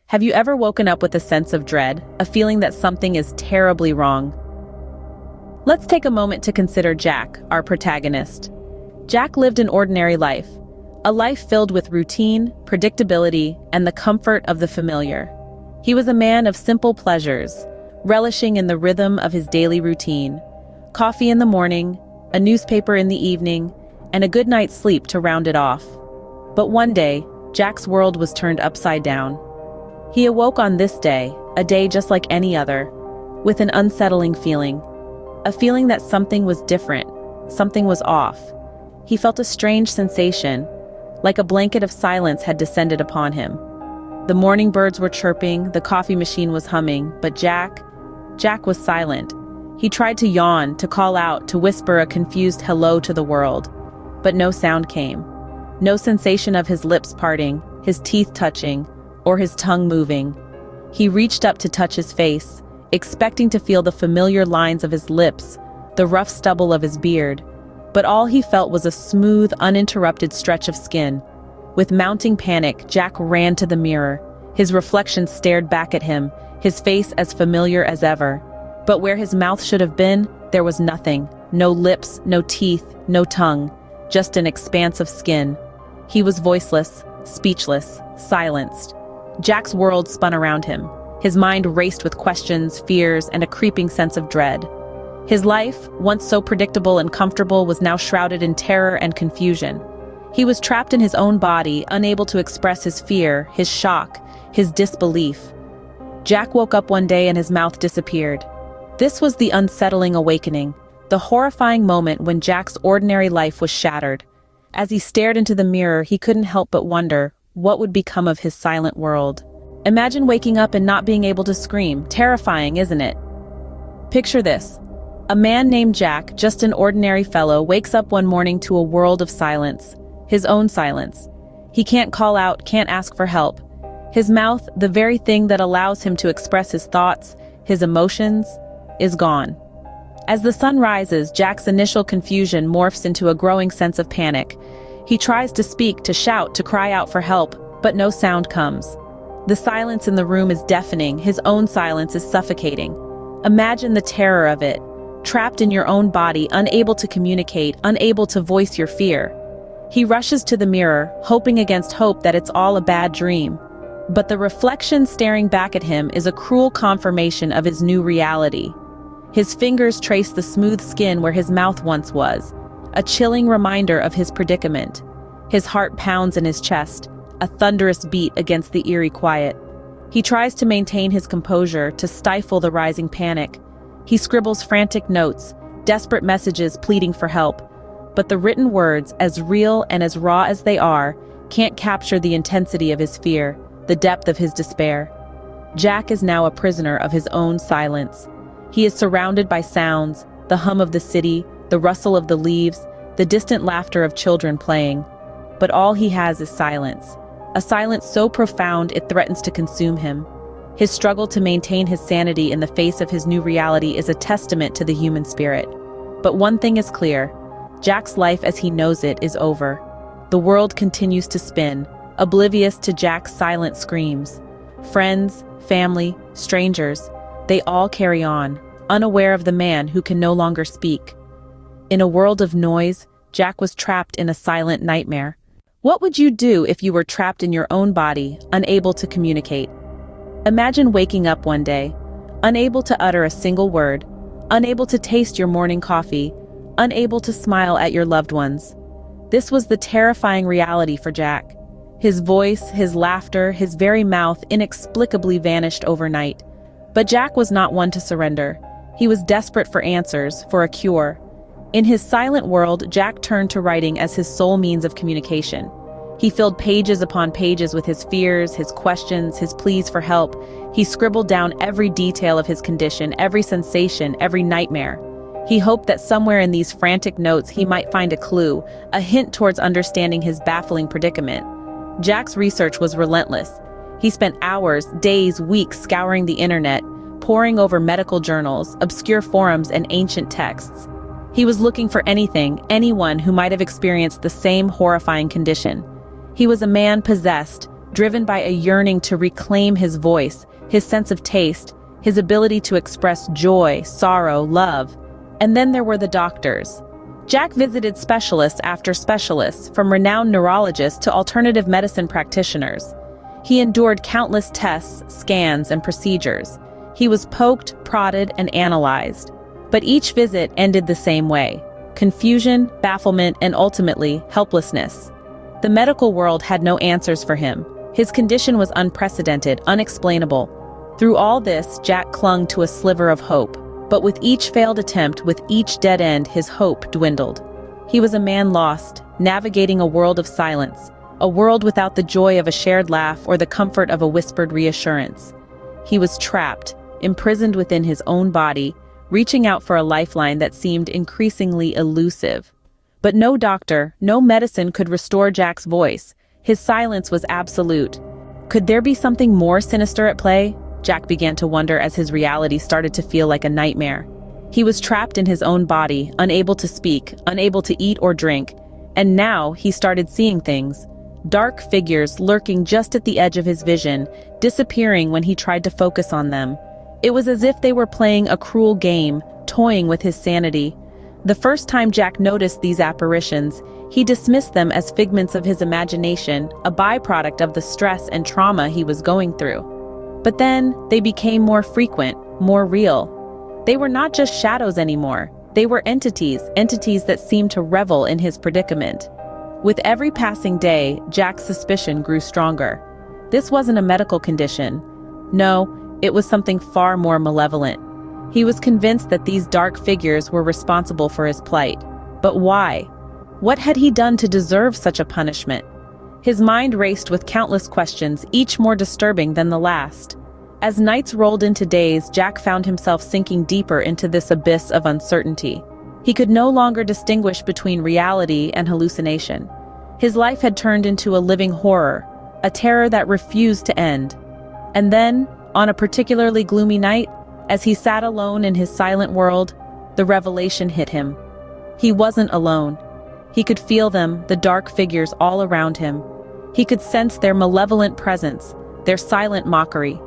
Have you ever woken up with a sense of dread, a feeling that something is terribly wrong? Let's take a moment to consider Jack, our protagonist. Jack lived an ordinary life, a life filled with routine, predictability, and the comfort of the familiar. He was a man of simple pleasures, relishing in the rhythm of his daily routine. Coffee in the morning, a newspaper in the evening, and a good night's sleep to round it off. But one day, Jack's world was turned upside down. He awoke on this day, a day just like any other, with an unsettling feeling. A feeling that something was different, something was off. He felt a strange sensation, like a blanket of silence had descended upon him. The morning birds were chirping, the coffee machine was humming, but Jack was silent. He tried to yawn, to call out, to whisper a confused hello to the world. But no sound came. No sensation of his lips parting, his teeth touching, or his tongue moving. He reached up to touch his face, expecting to feel the familiar lines of his lips, the rough stubble of his beard. But all he felt was a smooth, uninterrupted stretch of skin. With mounting panic, Jack ran to the mirror. His reflection stared back at him, his face as familiar as ever. But where his mouth should have been, there was nothing. No lips, no teeth, no tongue. Just an expanse of skin. He was voiceless, speechless, silenced. Jack's world spun around him. His mind raced with questions, fears, and a creeping sense of dread. His life, once so predictable and comfortable, was now shrouded in terror and confusion. He was trapped in his own body, unable to express his fear, his shock, his disbelief. Jack woke up one day and his mouth disappeared. This was the unsettling awakening, the horrifying moment when Jack's ordinary life was shattered. As he stared into the mirror, he couldn't help but wonder, what would become of his silent world? Imagine waking up and not being able to scream. Terrifying, isn't it? Picture this. A man named Jack, just an ordinary fellow, wakes up one morning to a world of silence. His own silence. He can't call out, can't ask for help. His mouth, the very thing that allows him to express his thoughts, his emotions, is gone. As the sun rises, Jack's initial confusion morphs into a growing sense of panic. He tries to speak, to shout, to cry out for help, but no sound comes. The silence in the room is deafening, his own silence is suffocating. Imagine the terror of it. Trapped in your own body, unable to communicate, unable to voice your fear. He rushes to the mirror, hoping against hope that it's all a bad dream. But the reflection staring back at him is a cruel confirmation of his new reality. His fingers trace the smooth skin where his mouth once was, a chilling reminder of his predicament. His heart pounds in his chest, a thunderous beat against the eerie quiet. He tries to maintain his composure, to stifle the rising panic. He scribbles frantic notes, desperate messages pleading for help. But the written words, as real and as raw as they are, can't capture the intensity of his fear, the depth of his despair. Jack is now a prisoner of his own silence. He is surrounded by sounds, the hum of the city, the rustle of the leaves, the distant laughter of children playing. But all he has is silence. A silence so profound it threatens to consume him. His struggle to maintain his sanity in the face of his new reality is a testament to the human spirit. But one thing is clear. Jack's life as he knows it is over. The world continues to spin, oblivious to Jack's silent screams. Friends, family, strangers, they all carry on, unaware of the man who can no longer speak. In a world of noise, Jack was trapped in a silent nightmare. What would you do if you were trapped in your own body, unable to communicate? Imagine waking up one day, unable to utter a single word, unable to taste your morning coffee, unable to smile at your loved ones. This was the terrifying reality for Jack. His voice, his laughter, his very mouth inexplicably vanished overnight. But Jack was not one to surrender. He was desperate for answers, for a cure. In his silent world, Jack turned to writing as his sole means of communication. He filled pages upon pages with his fears, his questions, his pleas for help. He scribbled down every detail of his condition, every sensation, every nightmare. He hoped that somewhere in these frantic notes he might find a clue, a hint towards understanding his baffling predicament. Jack's research was relentless. He spent hours, days, weeks scouring the internet, poring over medical journals, obscure forums, and ancient texts. He was looking for anything, anyone who might have experienced the same horrifying condition. He was a man possessed, driven by a yearning to reclaim his voice, his sense of taste, his ability to express joy, sorrow, love. And then there were the doctors. Jack visited specialists after specialists, from renowned neurologists to alternative medicine practitioners. He endured countless tests, scans, and procedures. He was poked, prodded, and analyzed. But each visit ended the same way: confusion, bafflement, and ultimately, helplessness. The medical world had no answers for him. His condition was unprecedented, unexplainable. Through all this, Jack clung to a sliver of hope. But with each failed attempt, with each dead end, his hope dwindled. He was a man lost, navigating a world of silence, a world without the joy of a shared laugh or the comfort of a whispered reassurance. He was trapped, imprisoned within his own body, reaching out for a lifeline that seemed increasingly elusive. But no doctor, no medicine could restore Jack's voice. His silence was absolute. Could there be something more sinister at play? Jack began to wonder as his reality started to feel like a nightmare. He was trapped in his own body, unable to speak, unable to eat or drink. And now he started seeing things. Dark figures lurking just at the edge of his vision, disappearing when he tried to focus on them. It was as if they were playing a cruel game, toying with his sanity. The first time Jack noticed these apparitions, he dismissed them as figments of his imagination, a byproduct of the stress and trauma he was going through. But then, they became more frequent, more real. They were not just shadows anymore. They were entities that seemed to revel in his predicament. With every passing day, Jack's suspicion grew stronger. This wasn't a medical condition. No, it was something far more malevolent. He was convinced that these dark figures were responsible for his plight. But why? What had he done to deserve such a punishment? His mind raced with countless questions, each more disturbing than the last. As nights rolled into days, Jack found himself sinking deeper into this abyss of uncertainty. He could no longer distinguish between reality and hallucination. His life had turned into a living horror, a terror that refused to end. And then, on a particularly gloomy night, as he sat alone in his silent world, the revelation hit him. He wasn't alone. He could feel them, the dark figures all around him. He could sense their malevolent presence, their silent mockery.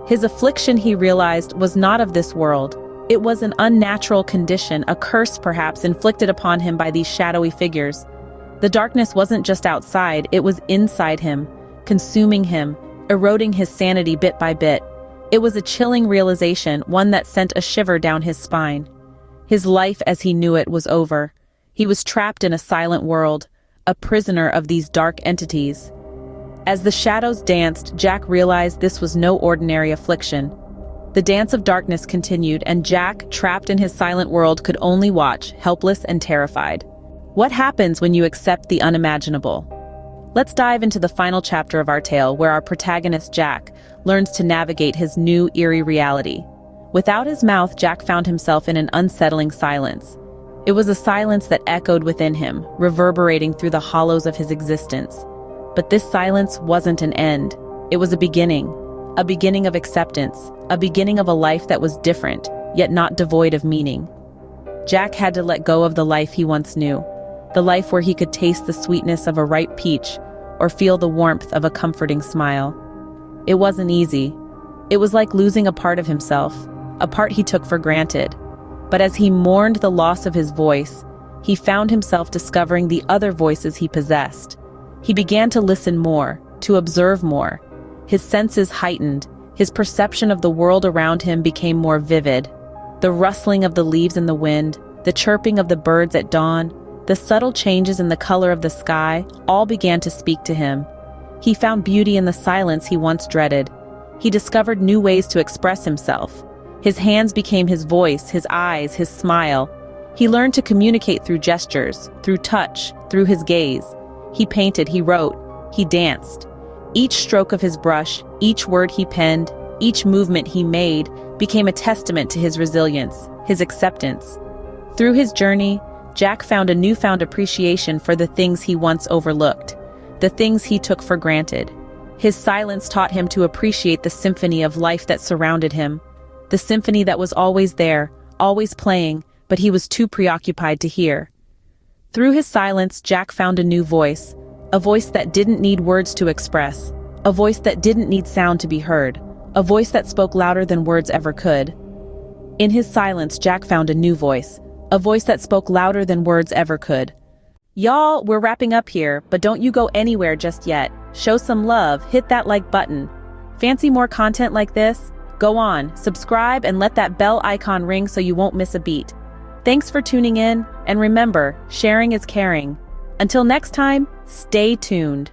His affliction, he realized, was not of this world. It was an unnatural condition, a curse perhaps inflicted upon him by these shadowy figures. The darkness wasn't just outside, it was inside him, consuming him, eroding his sanity bit by bit. It was a chilling realization, one that sent a shiver down his spine. His life as he knew it was over. He was trapped in a silent world, a prisoner of these dark entities. As the shadows danced, Jack realized this was no ordinary affliction. The dance of darkness continued, and Jack, trapped in his silent world, could only watch, helpless and terrified. What happens when you accept the unimaginable? Let's dive into the final chapter of our tale, where our protagonist, Jack, learns to navigate his new, eerie reality. Without his mouth, Jack found himself in an unsettling silence. It was a silence that echoed within him, reverberating through the hollows of his existence. But this silence wasn't an end. It was a beginning of acceptance, a beginning of a life that was different, yet not devoid of meaning. Jack had to let go of the life he once knew, the life where he could taste the sweetness of a ripe peach or feel the warmth of a comforting smile. It wasn't easy. It was like losing a part of himself, a part he took for granted. But as he mourned the loss of his voice, he found himself discovering the other voices he possessed. He began to listen more, to observe more. His senses heightened, his perception of the world around him became more vivid. The rustling of the leaves in the wind, the chirping of the birds at dawn, the subtle changes in the color of the sky, all began to speak to him. He found beauty in the silence he once dreaded. He discovered new ways to express himself. His hands became his voice, his eyes, his smile. He learned to communicate through gestures, through touch, through his gaze. He painted, he wrote, he danced. Each stroke of his brush, each word he penned, each movement he made became a testament to his resilience, his acceptance. Through his journey, Jack found a newfound appreciation for the things he once overlooked, the things he took for granted. His silence taught him to appreciate the symphony of life that surrounded him, the symphony that was always there, always playing, but he was too preoccupied to hear. Through his silence, Jack found a new voice, a voice that didn't need words to express, A voice that didn't need sound to be heard. A voice that spoke louder than words ever could. In his silence, Jack found a new voice. A voice that spoke louder than words ever could. Y'all, we're wrapping up here, but don't you go anywhere just yet. Show some love, hit that like button. Fancy more content like this? Go on, subscribe and let that bell icon ring so you won't miss a beat. Thanks for tuning in, and remember, sharing is caring. Until next time, stay tuned.